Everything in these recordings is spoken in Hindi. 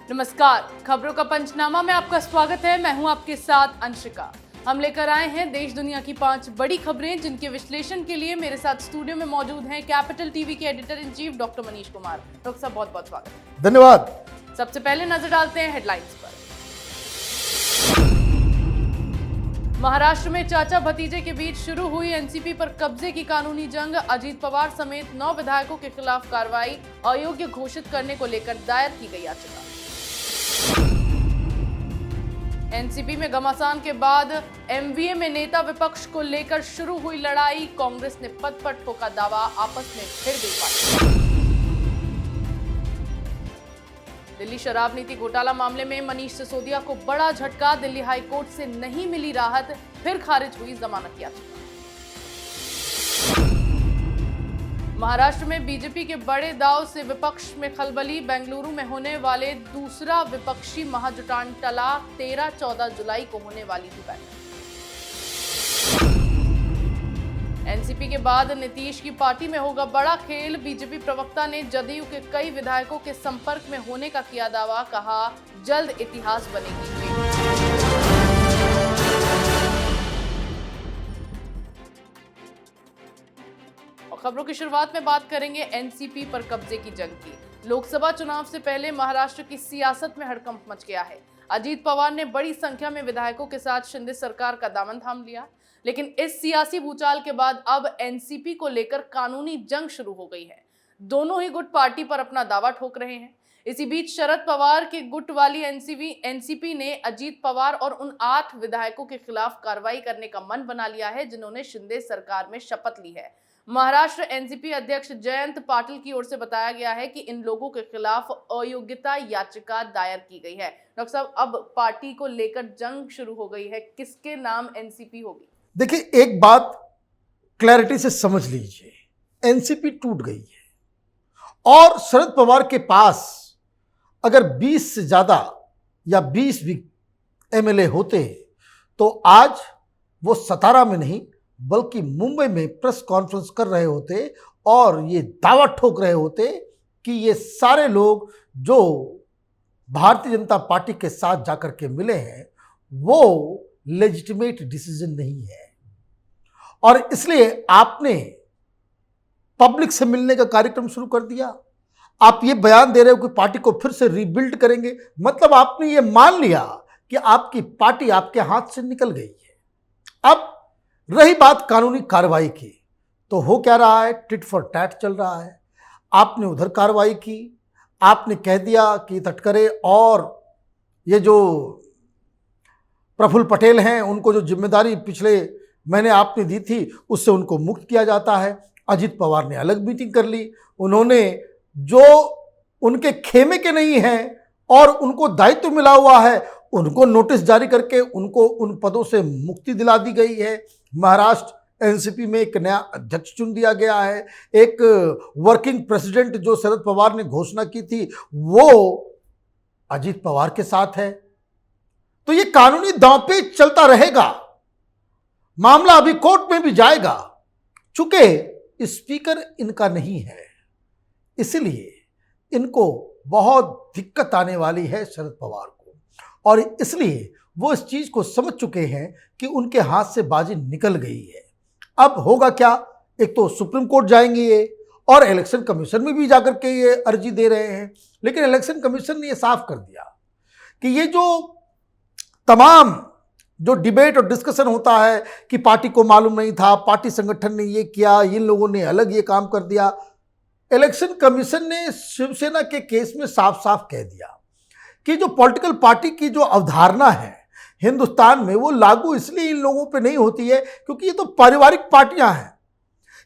नमस्कार, खबरों का पंचनामा में आपका स्वागत है। मैं हूं आपके साथ अंशिका। हम लेकर आए हैं देश दुनिया की 5 बड़ी खबरें, जिनके विश्लेषण के लिए मेरे साथ स्टूडियो में मौजूद हैं कैपिटल टीवी के editor in chief doctor Manish Kumar. Doctor साहब, बहुत बहुत स्वागत है। धन्यवाद। सबसे पहले नजर डालते हैं हेडलाइंस पर। महाराष्ट्र में चाचा भतीजे के बीच शुरू हुई एनसीपी पर कब्जे की कानूनी जंग। अजीत पवार समेत 9 विधायकों के खिलाफ कार्रवाई, अयोग्य घोषित करने को लेकर दायर की गई याचिका। एनसीपी में घमासान के बाद एमवीए में नेता विपक्ष को लेकर शुरू हुई लड़ाई। कांग्रेस ने पद पर ठोका दावा, आपस में भिड़ गई पार्टी। दिल्ली शराब नीति घोटाला मामले में मनीष सिसोदिया को बड़ा झटका। दिल्ली हाई कोर्ट से नहीं मिली राहत, फिर खारिज हुई जमानत याचिका। महाराष्ट्र में बीजेपी के बड़े दांव से विपक्ष में खलबली। बेंगलुरु में होने वाले दूसरा विपक्षी महाजुटान टला। 13-14 जुलाई को होने वाली थी बैठक। एनसीपी के बाद नीतीश की पार्टी में होगा बड़ा खेल। बीजेपी प्रवक्ता ने जदयू के कई विधायकों के संपर्क में होने का किया दावा, कहा जल्द इतिहास बनेगी। खबरों की शुरुआत में बात करेंगे एनसीपी पर कब्जे की जंग की। लोकसभा चुनाव से पहले महाराष्ट्र की सियासत में हड़कंप मच गया है। अजीत पवार ने बड़ी संख्या में विधायकों के साथ शिंदे सरकार का दामन थाम लिया, लेकिन इस सियासी भूचाल के बाद अब एनसीपी को लेकर कानूनी जंग शुरू हो गई है। दोनों ही गुट पार्टी पर अपना दावा ठोक रहे हैं। इसी बीच शरद पवार के गुट वाली एनसीपी ने अजीत पवार और उन 8 विधायकों के खिलाफ कार्रवाई करने का मन बना लिया है, जिन्होंने शिंदे सरकार में शपथ ली है। महाराष्ट्र एनसीपी अध्यक्ष जयंत पाटिल की ओर से बताया गया है कि इन लोगों के खिलाफ अयोग्यता याचिका दायर की गई है। डॉक्टर साहब, अब पार्टी को लेकर जंग शुरू हो गई है, किसके नाम एनसीपी होगी? देखिए, एक बात क्लैरिटी से समझ लीजिए, एनसीपी टूट गई है और शरद पवार के पास अगर 20 से ज्यादा या 20 भी एमएलए होते तो आज वो सतारा में नहीं बल्कि मुंबई में प्रेस कॉन्फ्रेंस कर रहे होते और ये दावा ठोक रहे होते कि ये सारे लोग जो भारतीय जनता पार्टी के साथ जाकर के मिले हैं वो लेजिटिमेट डिसीजन नहीं है, और इसलिए आपने पब्लिक से मिलने का कार्यक्रम शुरू कर दिया। आप ये बयान दे रहे हो कि पार्टी को फिर से रीबिल्ड करेंगे, मतलब आपने ये मान लिया कि आपकी पार्टी आपके हाथ से निकल गई है। अब रही बात कानूनी कार्रवाई की, तो हो क्या रहा है, टिट फॉर टैट चल रहा है। आपने उधर कार्रवाई की, आपने कह दिया कि तटकरे और ये जो प्रफुल्ल पटेल हैं उनको जो जिम्मेदारी पिछले महीने आपने दी थी उससे उनको मुक्त किया जाता है। अजीत पवार ने अलग मीटिंग कर ली, उन्होंने जो उनके खेमे के नहीं हैं और उनको दायित्व मिला हुआ है उनको नोटिस जारी करके उनको उन पदों से मुक्ति दिला दी गई है। महाराष्ट्र एनसीपी में एक नया अध्यक्ष चुन दिया गया है। एक वर्किंग प्रेसिडेंट जो शरद पवार ने घोषणा की थी वो अजीत पवार के साथ है। तो ये कानूनी दांवपेच चलता रहेगा, मामला अभी कोर्ट में भी जाएगा। चूंकि स्पीकर इनका नहीं है इसलिए इनको बहुत दिक्कत आने वाली है शरद पवार को, और इसलिए वो इस चीज को समझ चुके हैं कि उनके हाथ से बाजी निकल गई है। अब होगा क्या, एक तो सुप्रीम कोर्ट जाएंगे ये और इलेक्शन कमीशन में भी जाकर के ये अर्जी दे रहे हैं, लेकिन इलेक्शन कमीशन ने ये साफ कर दिया कि ये जो तमाम जो डिबेट और डिस्कशन होता है कि पार्टी को मालूम नहीं था, पार्टी संगठन ने ये किया, इन लोगों ने अलग ये काम कर दिया, इलेक्शन कमीशन ने शिवसेना के केस में साफ साफ कह दिया कि जो पॉलिटिकल पार्टी की जो अवधारणा है हिंदुस्तान में वो लागू इसलिए इन लोगों पे नहीं होती है क्योंकि ये तो पारिवारिक पार्टियां हैं।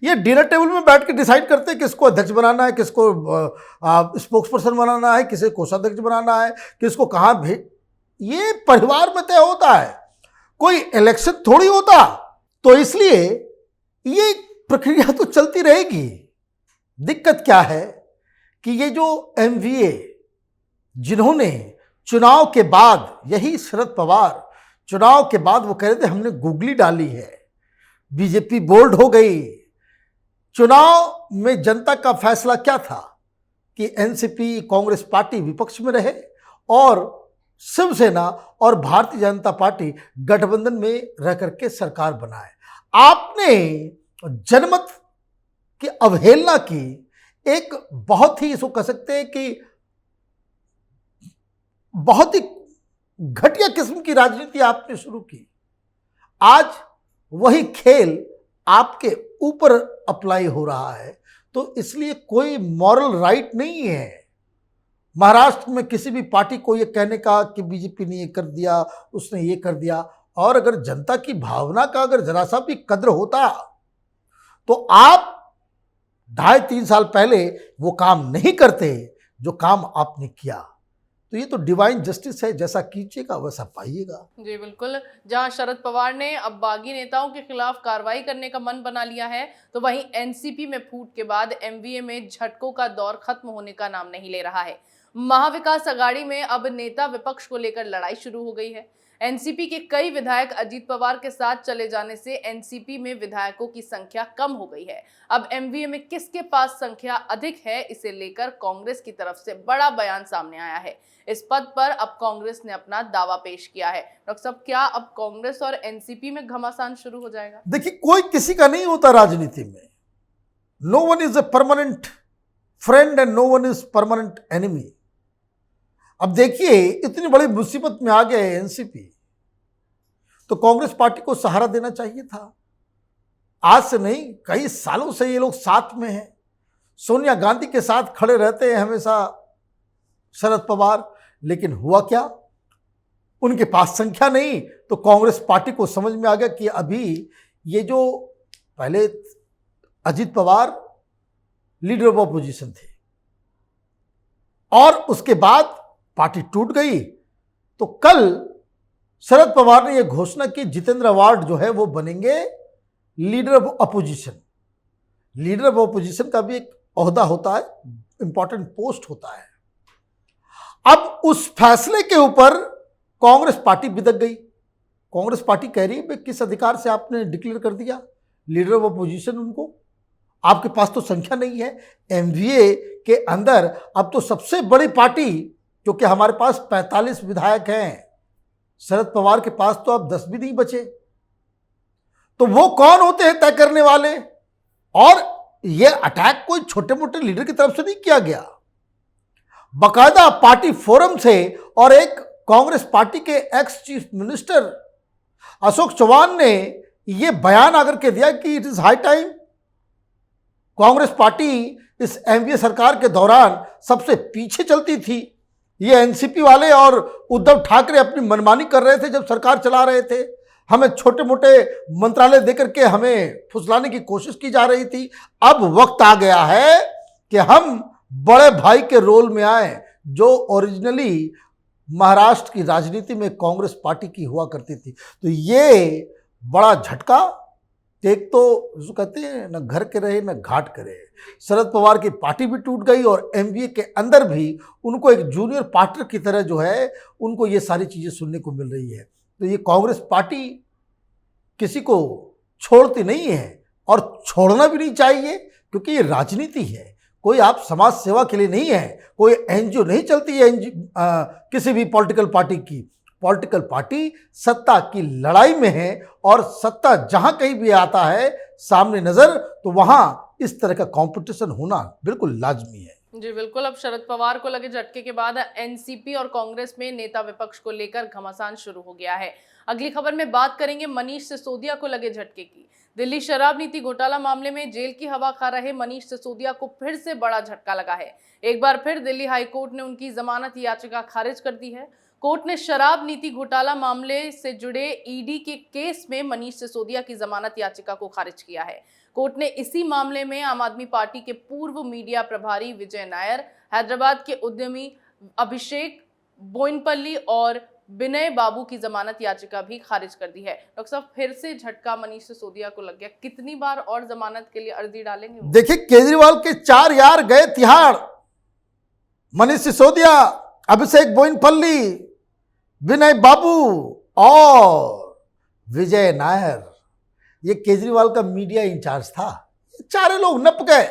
ये डिनर टेबल में बैठ के डिसाइड करते हैं किसको अध्यक्ष बनाना है, किसको स्पोक्स पर्सन बनाना है, किसे कोषाध्यक्ष बनाना है, किसको कहाँ भेज, ये परिवार में तय होता है, कोई इलेक्शन थोड़ी होता। तो इसलिए ये प्रक्रिया तो चलती रहेगी। दिक्कत क्या है कि ये जो एमवीए जिन्होंने चुनाव के बाद, यही शरद पवार चुनाव के बाद वो कह रहे थे हमने गूगली डाली है, बीजेपी बोल्ड हो गई। चुनाव में जनता का फैसला क्या था कि एनसीपी कांग्रेस पार्टी विपक्ष में रहे और शिवसेना और भारतीय जनता पार्टी गठबंधन में रह करके सरकार बनाए। आपने जनमत की अवहेलना की, एक बहुत ही इसको कह सकते हैं कि बहुत ही घटिया किस्म की राजनीति आपने शुरू की। आज वही खेल आपके ऊपर अप्लाई हो रहा है, तो इसलिए कोई मॉरल राइट नहीं है महाराष्ट्र में किसी भी पार्टी को ये कहने का कि बीजेपी ने ये कर दिया, उसने ये कर दिया। और अगर जनता की भावना का अगर जरा सा भी कद्र होता तो आप 2.5-3 साल पहले वो काम नहीं करते जो काम आपने किया। तो ये तो डिवाइन जस्टिस है, जैसा कीजिएगा वैसा पाइएगा। जी बिल्कुल, जहां शरद पवार ने अब बागी नेताओं के खिलाफ कार्रवाई करने का मन बना लिया है, तो वहीं एनसीपी में फूट के बाद एमवीए में झटकों का दौर खत्म होने का नाम नहीं ले रहा है। महाविकास अघाड़ी में अब नेता विपक्ष को लेकर लड़ाई शुरू हो गई है। एनसीपी के कई विधायक अजीत पवार के साथ चले जाने से एनसीपी में विधायकों की संख्या कम हो गई है। अब एमवीए में किसके पास संख्या अधिक है, इसे लेकर कांग्रेस की तरफ से बड़ा बयान सामने आया है। इस पद पर अब कांग्रेस ने अपना दावा पेश किया है। डॉक्टर साहब, क्या अब कांग्रेस और एनसीपी में घमासान शुरू हो जाएगा? देखिए, कोई किसी का नहीं होता राजनीति में। No one is a permanent friend and no one is permanent enemy. अब देखिए, इतनी बड़ी मुसीबत में आ गए एनसीपी, तो कांग्रेस पार्टी को सहारा देना चाहिए था। आज से नहीं, कई सालों से ये लोग साथ में हैं। सोनिया गांधी के साथ खड़े रहते हैं हमेशा शरद पवार, लेकिन हुआ क्या? उनके पास संख्या नहीं, तो कांग्रेस पार्टी को समझ में आ गया कि अभी ये जो पहले Ajit Pawar leader of opposition थे और उसके बाद पार्टी टूट गई, तो कल शरद पवार ने यह घोषणा की जितेंद्र अवार्ड जो है वो बनेंगे leader of opposition. Leader of opposition का भी एक ओहदा होता है, इंपॉर्टेंट पोस्ट होता है। अब उस फैसले के ऊपर कांग्रेस पार्टी बिदक गई। कांग्रेस पार्टी कह रही है, किस अधिकार से आपने डिक्लेयर कर दिया लीडर ऑफ अपोजिशन उनको? आपके पास तो संख्या नहीं है। एमवीए के अंदर अब तो सबसे बड़ी पार्टी, क्योंकि हमारे पास 45 विधायक हैं, शरद पवार के पास तो अब 10 भी नहीं बचे, तो वो कौन होते हैं तय करने वाले? और ये अटैक कोई छोटे मोटे लीडर की तरफ से नहीं किया गया, बाकायदा पार्टी फोरम से। और एक कांग्रेस पार्टी के ex chief minister Ashok Chavan ने यह बयान आकर के दिया कि it is high time. Congress party इस एमवीए सरकार के दौरान सबसे पीछे चलती थी। ये एनसीपी वाले और उद्धव ठाकरे अपनी मनमानी कर रहे थे जब सरकार चला रहे थे। हमें छोटे मोटे मंत्रालय देकर के हमें फुसलाने की कोशिश की जा रही थी। अब वक्त आ गया है कि हम बड़े भाई के रोल में आए, जो ओरिजिनली महाराष्ट्र की राजनीति में कांग्रेस पार्टी की हुआ करती थी। तो ये बड़ा झटका। एक तो जो कहते हैं न घर के रहे न घाट करे, शरद पवार की पार्टी भी टूट गई और एमवीए के अंदर भी उनको एक जूनियर पार्टनर की तरह जो है उनको ये सारी चीज़ें सुनने को मिल रही है। तो ये कांग्रेस पार्टी किसी को छोड़ती नहीं है और छोड़ना भी नहीं चाहिए, क्योंकि ये राजनीति है। कोई आप समाज सेवा के लिए नहीं है, कोई एनजीओ नहीं चलती है किसी भी पॉलिटिकल पार्टी की। पॉलिटिकल पार्टी सत्ता की लड़ाई में है और सत्ता जहां कहीं भी आता है सामने नजर, तो वहां इस तरह का कंपटीशन होना बिल्कुल लाजमी है। जी बिल्कुल, अब शरद पवार को लगे झटके के बाद एनसीपी और कांग्रेस में नेता विपक्ष को लेकर घमासान शुरू हो गया है। अगली खबर में बात करेंगे मनीष सिसोदिया को लगे झटके की। दिल्ली शराब नीति घोटाला मामले में जेल की हवा खा रहे मनीष सिसोदिया को फिर से बड़ा झटका लगा है। एक बार फिर दिल्ली हाईकोर्ट ने उनकी जमानत याचिका खारिज कर दी है। कोर्ट ने शराब नीति घोटाला मामले से जुड़े ईडी के केस में मनीष सिसोदिया की जमानत याचिका को खारिज किया है। कोर्ट ने इसी मामले में आम आदमी पार्टी के पूर्व मीडिया प्रभारी विजय नायर, हैदराबाद के उद्यमी अभिषेक बोइनपल्ली और विनय बाबू की जमानत याचिका भी खारिज कर दी है। डॉक्टर साहब, फिर से झटका मनीष सिसोदिया को लग गया। कितनी बार और जमानत के लिए अर्जी डालेंगे? देखिए, केजरीवाल के 4 यार गए तिहाड़। मनीष सिसोदिया, अभिषेक बोइनपल्ली, विनय बाबू और विजय नायर। ये केजरीवाल का मीडिया इंचार्ज था। ये चारे लोग नप गए।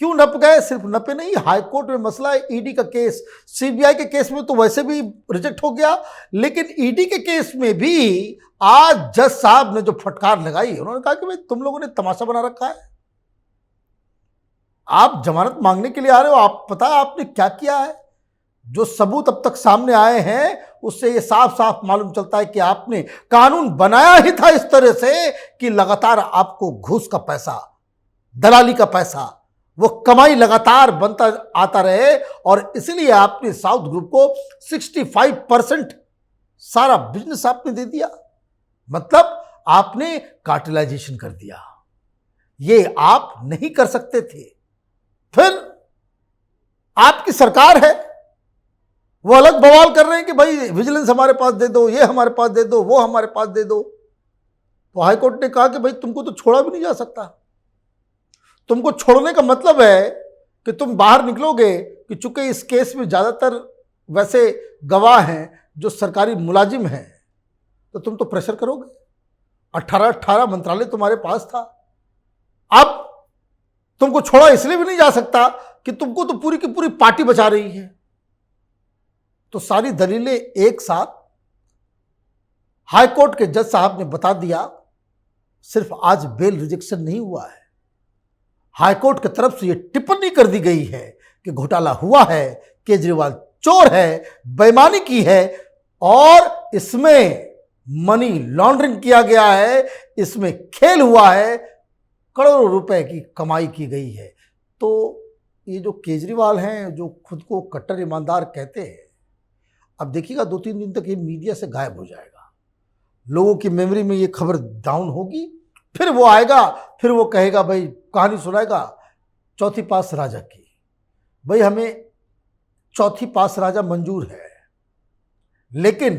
क्यों नप गए? सिर्फ नपे नहीं, हाईकोर्ट में मसला है ईडी का केस। सीबीआई के केस में तो वैसे भी रिजेक्ट हो गया, लेकिन ईडी के केस में भी आज जज साहब ने जो फटकार लगाई, उन्होंने कहा कि भाई तुम लोगों ने तमाशा बना रखा है। आप जमानत मांगने के लिए आ रहे हो, आप पता है आपने क्या किया है? जो सबूत अब तक सामने आए हैं उससे ये साफ साफ मालूम चलता है कि आपने कानून बनाया ही था इस तरह से कि लगातार आपको घूस का पैसा, दलाली का पैसा, वो कमाई लगातार बनता आता रहे, और इसलिए आपने साउथ ग्रुप को 65% सारा बिजनेस आपने दे दिया। मतलब आपने कार्टेलाइजेशन कर दिया। ये आप नहीं कर सकते थे। फिर आपकी सरकार है, वो अलग बवाल कर रहे हैं कि भाई विजिलेंस हमारे पास दे दो, ये हमारे पास दे दो, वो हमारे पास दे दो। तो हाईकोर्ट ने कहा कि भाई तुमको तो छोड़ा भी नहीं जा सकता। तुमको छोड़ने का मतलब है कि तुम बाहर निकलोगे कि चूंकि इस केस में ज्यादातर वैसे गवाह हैं जो सरकारी मुलाजिम हैं, तो तुम तो प्रेशर करोगे। 18 मंत्रालय तुम्हारे पास था। अब तुमको छोड़ा इसलिए भी नहीं जा सकता कि तुमको तो पूरी की पूरी पार्टी बचा रही है। तो सारी दलीलें एक साथ हाईकोर्ट के जज साहब ने बता दिया। सिर्फ आज बेल रिजेक्शन नहीं हुआ है, हाईकोर्ट की तरफ से यह टिप्पणी कर दी गई है कि घोटाला हुआ है, केजरीवाल चोर है, बेईमानी की है, और इसमें मनी लॉन्ड्रिंग किया गया है, इसमें खेल हुआ है, करोड़ों रुपए की कमाई की गई है। तो ये जो केजरीवाल हैं, जो खुद को कट्टर ईमानदार कहते हैं, अब देखिएगा 2-3 दिन तक ये मीडिया से गायब हो जाएगा। लोगों की मेमोरी में ये खबर डाउन होगी, फिर वो आएगा, फिर वो कहेगा, भाई कहानी सुनाएगा चौथी पास राजा की। भाई हमें चौथी पास राजा मंजूर है, लेकिन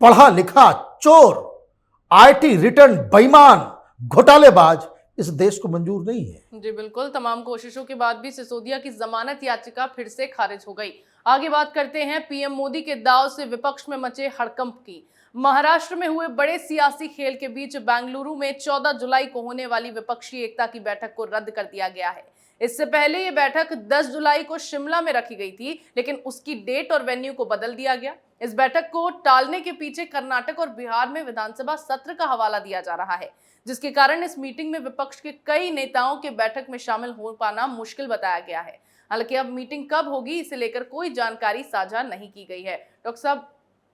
पढ़ा लिखा चोर, आईटी रिटर्न बेईमान, घोटालेबाज इस देश को मंजूर नहीं है। जी बिल्कुल, तमाम कोशिशों के बाद भी सिसोदिया की जमानत याचिका फिर से खारिज हो गई। आगे बात करते हैं पीएम मोदी के दाव से विपक्ष में मचे हड़कंप की। महाराष्ट्र में हुए बड़े सियासी खेल के बीच बेंगलुरु में 14 जुलाई को होने वाली विपक्षी एकता की बैठक को रद्द कर दिया गया है। इससे पहले ये बैठक 10 जुलाई को शिमला में रखी गई थी, लेकिन उसकी डेट और वेन्यू को बदल दिया गया। इस बैठक को टालने के पीछे कर्नाटक और बिहार में विधानसभा सत्र का हवाला दिया जा रहा है, जिसके कारण इस मीटिंग में विपक्ष के कई नेताओं के बैठक में शामिल हो पाना मुश्किल बताया गया है। हालांकि अब मीटिंग कब होगी इसे लेकर कोई जानकारी साझा नहीं की गई है। डॉक्टर साहब,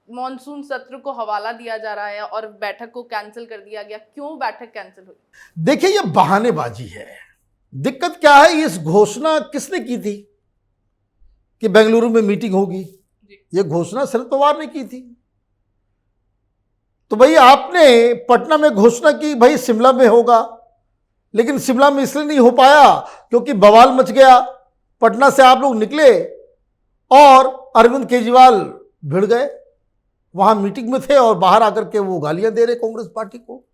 मॉनसून सत्र को हवाला दिया जा रहा है और बैठक को कैंसिल कर दिया गया, क्यों बैठक कैंसिल हुई? देखिए, ये बहानेबाजी है। दिक्कत क्या है, इस घोषणा किसने की थी कि बेंगलुरु में मीटिंग होगी? ये घोषणा शरद पवार ने की थी। तो भाई आपने पटना में घोषणा की भाई शिमला में होगा, लेकिन शिमला में इसलिए नहीं हो पाया क्योंकि बवाल मच गया। पटना से आप लोग निकले और अरविंद केजरीवाल भिड़ गए, वहां मीटिंग में थे और बाहर आकर के वो गालियां दे रहे कांग्रेस पार्टी को।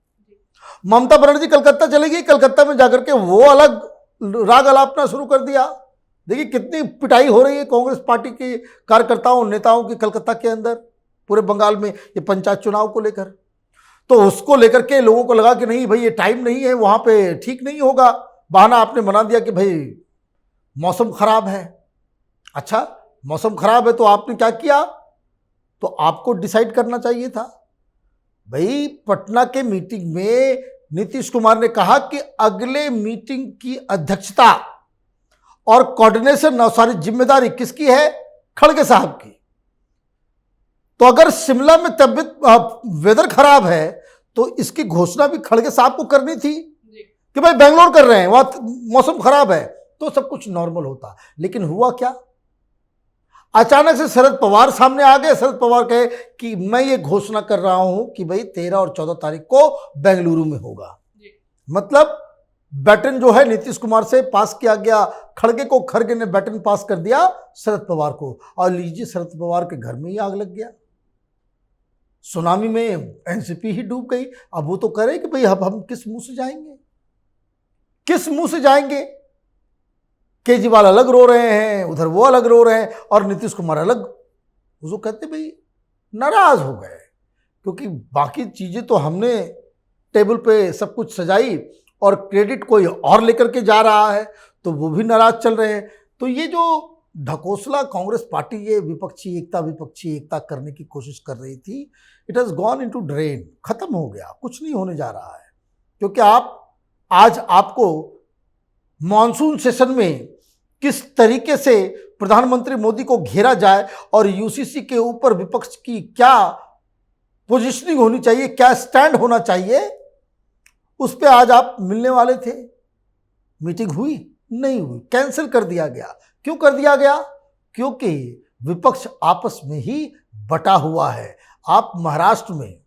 ममता बनर्जी कलकत्ता चली गई, कलकत्ता में जाकर के वो अलग राग अलापना शुरू कर दिया। देखिए कितनी पिटाई हो रही है कांग्रेस पार्टी के कार्यकर्ताओं नेताओं की कलकत्ता के अंदर, पूरे बंगाल में, ये पंचायत चुनाव को लेकर। तो उसको लेकर के लोगों को लगा कि नहीं भाई ये टाइम नहीं है, वहां पे ठीक नहीं होगा। बहाना आपने बना दिया कि भाई मौसम खराब है। अच्छा, मौसम खराब है तो आपने क्या किया? तो आपको डिसाइड करना चाहिए था। भाई पटना के मीटिंग में नीतीश कुमार ने कहा कि अगले मीटिंग की अध्यक्षता और कोऑर्डिनेशन और सारी जिम्मेदारी किसकी है? खड़गे साहब की। तो अगर शिमला में तबियत वेदर खराब है तो इसकी घोषणा भी खड़गे साहब को करनी थी कि भाई बेंगलोर कर रहे हैं, वहां मौसम खराब है, तो सब कुछ नॉर्मल होता। लेकिन हुआ क्या? अचानक से शरद पवार सामने आ गए। शरद पवार कहे कि मैं ये घोषणा कर रहा हूं कि भाई 13 और 14 तारीख को बेंगलुरु में होगा। मतलब बैटन जो है नीतीश कुमार से पास किया गया, खड़गे को खड़गे ने बैटन पास कर दिया शरद पवार को, और लीजिए शरद पवार के घर में ही आग लग गया। सुनामी में एनसीपी ही डूब गई। अब वो तो कह रहे कि भाई अब हम किस मुंह से जाएंगे, किस मुंह से जाएंगे? केजरीवाल अलग रो रहे हैं, उधर वो अलग रो रहे हैं, और नीतीश कुमार अलग। उसको कहते भाई नाराज हो गए, क्योंकि बाकी चीजें तो हमने टेबल पे सब कुछ सजाई और क्रेडिट कोई और लेकर के जा रहा है, तो वो भी नाराज चल रहे हैं। तो ये जो ढकोसला कांग्रेस पार्टी ये विपक्षी एकता करने की कोशिश कर रही थी, it has gone into drain, खत्म हो गया, कुछ नहीं होने जा रहा है। क्योंकि आज आपको मॉनसून सेशन में किस तरीके से प्रधानमंत्री मोदी को घेरा जाए और यूसीसी के ऊपर विपक्ष की क्या पोजीशनिंग होनी चाहिए, क्या स्टैंड होना चाहिए, उस पर आज आप मिलने वाले थे। मीटिंग हुई नहीं हुई, कैंसिल कर दिया गया। क्यों कर दिया गया? क्योंकि विपक्ष आपस में ही बटा हुआ है। आप महाराष्ट्र में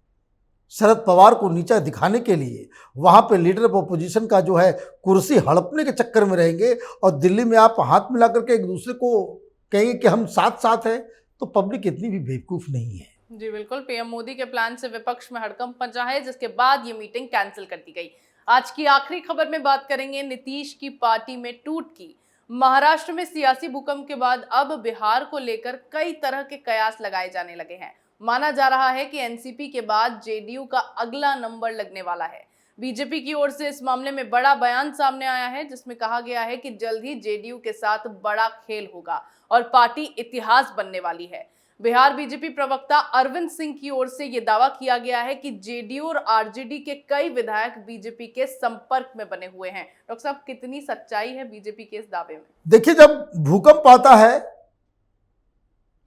शरद पवार को नीचा दिखाने के लिए वहां पे लीडर ऑफ अपोजिशन का जो है कुर्सी हड़पने के चक्कर में रहेंगे और दिल्ली में आप हाथ मिला करके एक दूसरे को कहेंगे कि हम साथ साथ हैं, तो पब्लिक इतनी भी बेवकूफ नहीं है। जी बिल्कुल, पीएम मोदी के प्लान से विपक्ष में हड़कंप मचा है, जिसके बाद ये मीटिंग कैंसिल कर दी गई। आज की आखिरी खबर में बात करेंगे नीतीश की पार्टी में टूट की। महाराष्ट्र में सियासी भूकंप के बाद अब बिहार को लेकर कई तरह के कयास लगाए जाने लगे हैं। माना जा रहा है कि एनसीपी के बाद जेडीयू का अगला नंबर लगने वाला है। बीजेपी की ओर से इस मामले में बड़ा बयान सामने आया है, जिसमें कहा गया है कि जल्द ही जेडीयू के साथ बड़ा खेल होगा और पार्टी इतिहास बनने वाली है। बिहार बीजेपी प्रवक्ता अरविंद सिंह की ओर से यह दावा किया गया है कि जेडीयू और आरजेडी के कई विधायक बीजेपी के संपर्क में बने हुए हैं। डॉक्टर साहब, कितनी सच्चाई है बीजेपी के इस दावे में? देखिए, जब भूकंप आता है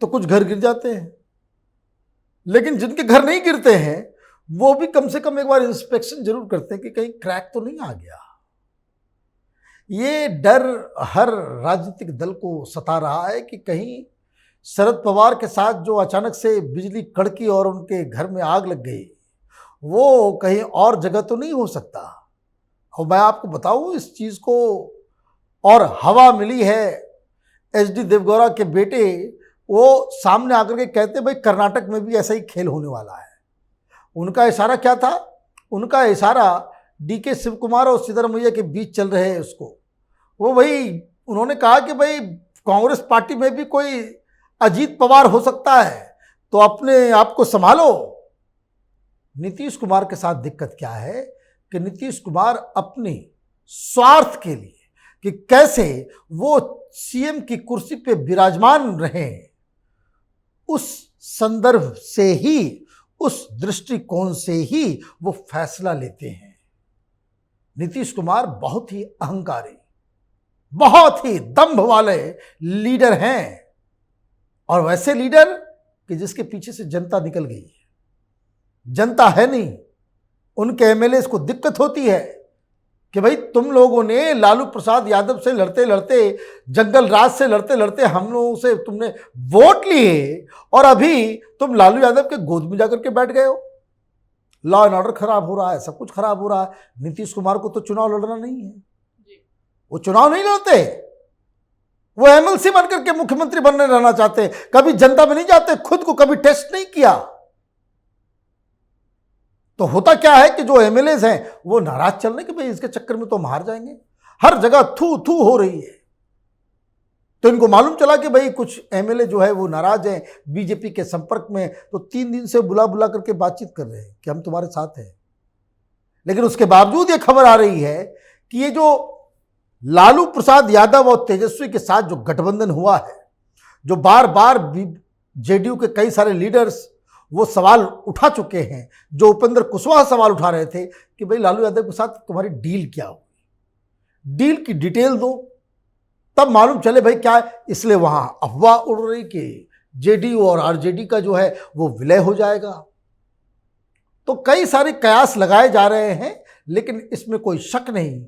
तो कुछ घर गिर जाते हैं, लेकिन जिनके घर नहीं गिरते हैं वो भी कम से कम एक बार इंस्पेक्शन जरूर करते हैं कि कहीं क्रैक तो नहीं आ गया। ये डर हर राजनीतिक दल को सता रहा है कि कहीं शरद पवार के साथ जो अचानक से बिजली कड़की और उनके घर में आग लग गई, वो कहीं और जगह तो नहीं हो सकता। और मैं आपको बताऊं इस चीज़ को, और हवा मिली है एचडी देवगौड़ा के बेटे, वो सामने आकर के कहते भाई कर्नाटक में भी ऐसा ही खेल होने वाला है। उनका इशारा क्या था? उनका इशारा डीके शिव कुमार और सिद्धरमैया के बीच चल रहे हैं उसको। वो भाई उन्होंने कहा कि भाई कांग्रेस पार्टी में भी कोई अजीत पवार हो सकता है, तो अपने आप को संभालो। नीतीश कुमार के साथ दिक्कत क्या है कि नीतीश कुमार अपने स्वार्थ के लिए कि कैसे वो सीएम की कुर्सी पे विराजमान रहे, उस संदर्भ से ही, उस दृष्टिकोण से ही वो फैसला लेते हैं। नीतीश कुमार बहुत ही अहंकारी, बहुत ही दंभ वाले लीडर हैं, और वैसे लीडर कि जिसके पीछे से जनता निकल गई है। जनता है नहीं, उनके एमएलए को दिक्कत होती है कि भाई तुम लोगों ने लालू प्रसाद यादव से लड़ते लड़ते, जंगल राज से लड़ते लड़ते हम लोगों से तुमने वोट लिए, और अभी तुम लालू यादव के गोद में जाकर के बैठ गए हो। लॉ एंड ऑर्डर खराब हो रहा है, सब कुछ खराब हो रहा है। नीतीश कुमार को तो चुनाव लड़ना नहीं है, वो चुनाव नहीं लड़ते, वो एमएलसी बनकर के मुख्यमंत्री बनने रहना चाहते हैं। कभी जनता में नहीं जाते, खुद को कभी टेस्ट नहीं किया। तो होता क्या है कि जो एमएलए हैं वो नाराज चल रहे कि भाई इसके चक्कर में तो हम हार जाएंगे। हर जगह थू थू हो रही है। तो इनको मालूम चला कि भाई कुछ एमएलए जो है वो नाराज हैं, बीजेपी के संपर्क में, तो 3 दिन से बुला बुला करके बातचीत कर रहे हैं कि हम तुम्हारे साथ हैं। लेकिन उसके बावजूद ये खबर आ रही है कि ये जो लालू प्रसाद यादव और तेजस्वी के साथ जो गठबंधन हुआ है, जो बार बार जेडीयू के कई सारे लीडर्स वो सवाल उठा चुके हैं, जो उपेंद्र कुशवाहा सवाल उठा रहे थे कि भाई लालू यादव के साथ तुम्हारी डील क्या हुई, डील की डिटेल दो, तब मालूम चले भाई क्या है। इसलिए वहां अफवाह उड़ रही कि जेडीयू और आरजेडी का जो है वो विलय हो जाएगा। तो कई सारे कयास लगाए जा रहे हैं, लेकिन इसमें कोई शक नहीं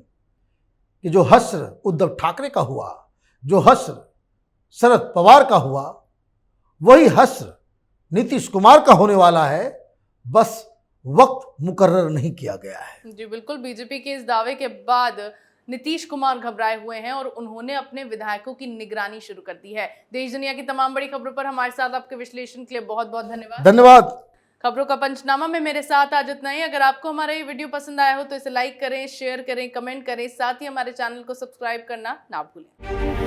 कि जो हश्र उद्धव ठाकरे का हुआ, जो हश्र शरद पवार का हुआ, वही हश्र नीतीश कुमार का होने वाला है। बस वक्त मुकर्रर नहीं किया गया है। जी बिल्कुल, बीजेपी के इस दावे के बाद नीतीश कुमार घबराए हुए हैं और उन्होंने अपने विधायकों की निगरानी शुरू कर दी है। देश दुनिया की तमाम बड़ी खबरों पर हमारे साथ आपके विश्लेषण के लिए बहुत बहुत धन्यवाद। धन्यवाद। खबरों का पंचनामा में मेरे साथ आज इतना ही। अगर आपको हमारा ये वीडियो पसंद आया हो तो इसे लाइक करें, शेयर करें, कमेंट करें, साथ ही हमारे चैनल को सब्सक्राइब करना ना भूलें।